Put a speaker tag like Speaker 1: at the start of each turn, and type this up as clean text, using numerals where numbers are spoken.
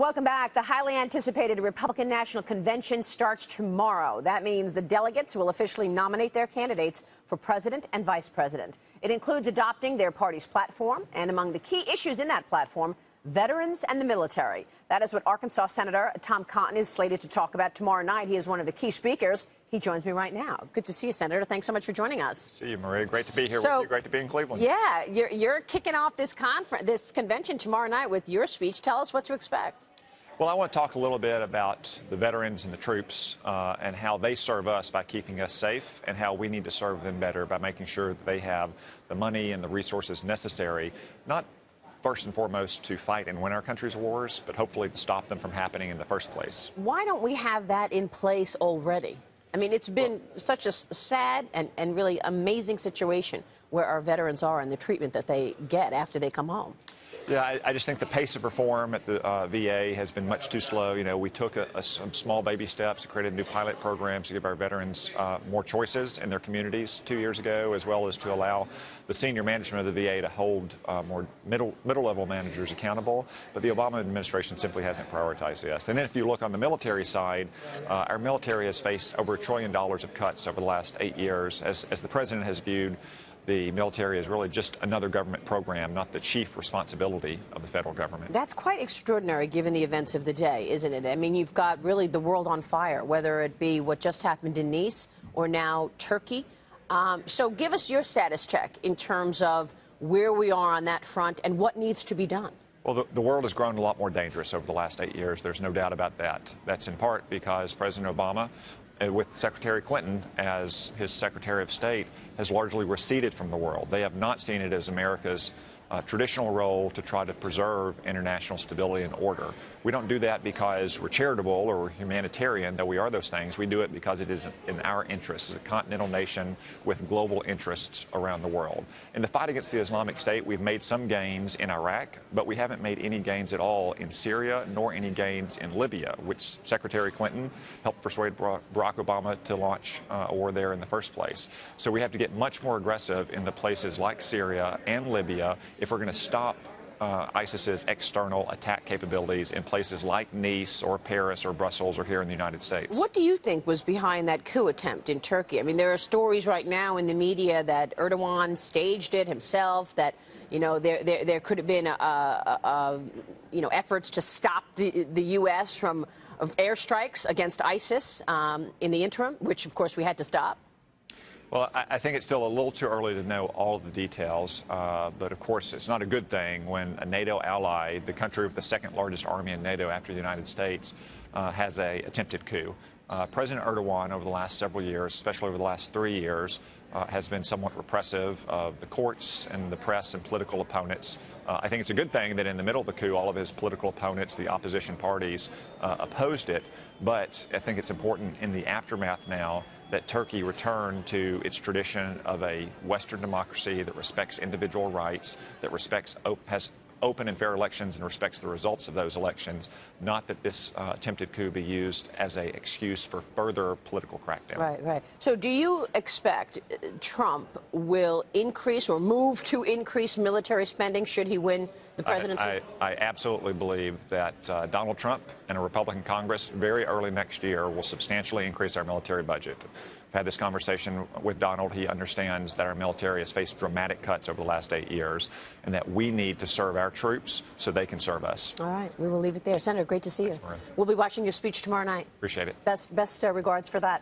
Speaker 1: Welcome back. The highly anticipated Republican National Convention starts tomorrow. That means the delegates will officially nominate their candidates for president and vice president. It includes adopting their party's platform, and among the key issues in that platform, veterans and the military. That is what Arkansas Senator Tom Cotton is slated to talk about tomorrow night. He is one of the key speakers. He joins me right now. Good to see you, Senator. Thanks so much for joining us.
Speaker 2: See you, Maria. Great to be here with you. Great to be in Cleveland.
Speaker 1: Yeah, you're kicking off this convention tomorrow night with your speech. Tell us what to expect.
Speaker 2: Well, I want to talk a little bit about the veterans and the troops and how they serve us by keeping us safe, and how we need to serve them better by making sure that they have the money and the resources necessary, not first and foremost to fight and win our country's wars, but hopefully to stop them from happening in the first place.
Speaker 1: Why don't we have that in place already? I mean, it's been such a sad and really amazing situation where our veterans are and the treatment that they get after they come home.
Speaker 2: Yeah, I just think the pace of reform at the VA has been much too slow. You know, we took some small baby steps, created new pilot programs to give our veterans more choices in their communities 2 years ago, as well as to allow the senior management of the VA to hold more middle-level managers accountable. But the Obama administration simply hasn't prioritized this. And then if you look on the military side, our military has faced over $1 trillion of cuts over the last 8 years, as the president has viewed the military is really just another government program, not the chief responsibility of the federal government. That's
Speaker 1: quite extraordinary given the events of the day, isn't it? I mean, you've got really the world on fire, whether it be what just happened in Nice or now Turkey. So give us your status check in terms of where we are on that front and what needs to be done.
Speaker 2: Well, the world has grown a lot more dangerous over the last 8 years. There's no doubt about that. That's in part because President Obama, with Secretary Clinton as his Secretary of State, has largely receded from the world. They have not seen it as America's traditional role to try to preserve international stability and order. We don't do that because we're charitable or we're humanitarian, though we are those things. We do it because it is in our interest as a continental nation with global interests around the world. In the fight against the Islamic State, we've made some gains in Iraq, but we haven't made any gains at all in Syria, nor any gains in Libya, which Secretary Clinton helped persuade Barack Obama to launch a war there in the first place. So we have to get much more aggressive in the places like Syria and Libya if we're going to stop ISIS's external attack capabilities in places like Nice or Paris or Brussels or here in the United States.
Speaker 1: What do you think was behind that coup attempt in Turkey? I mean, there are stories right now in the media that Erdogan staged it himself, that, you know, there could have been, efforts to stop the U.S. from airstrikes against ISIS in the interim, which, of course, we had to stop.
Speaker 2: Well, I think it's still a little too early to know all of the details, but of course it's not a good thing when a NATO ally, the country with the second largest army in NATO after the United States, has an attempted coup. President Erdogan over the last several years, especially over the last 3 years, has been somewhat repressive of the courts and the press and political opponents. I think it's a good thing that in the middle of the coup, all of his political opponents, the opposition parties, opposed it. But I think it's important in the aftermath now that Turkey return to its tradition of a Western democracy that respects individual rights, that has open and fair elections and respects the results of those elections, not that this attempted coup be used as an excuse for further political crackdown.
Speaker 1: Right. So do you expect Trump will increase or move to increase military spending should he win the presidency?
Speaker 2: I absolutely believe that Donald Trump and a Republican Congress very early next year will substantially increase our military budget. I've had this conversation with Donald. He understands that our military has faced dramatic cuts over the last 8 years and that we need to serve our troops so they can serve us.
Speaker 1: All right. We will leave it there. Senator, great to see you.
Speaker 2: Thanks, Maria.
Speaker 1: We'll be watching your speech tomorrow night.
Speaker 2: Appreciate it.
Speaker 1: Best regards for that.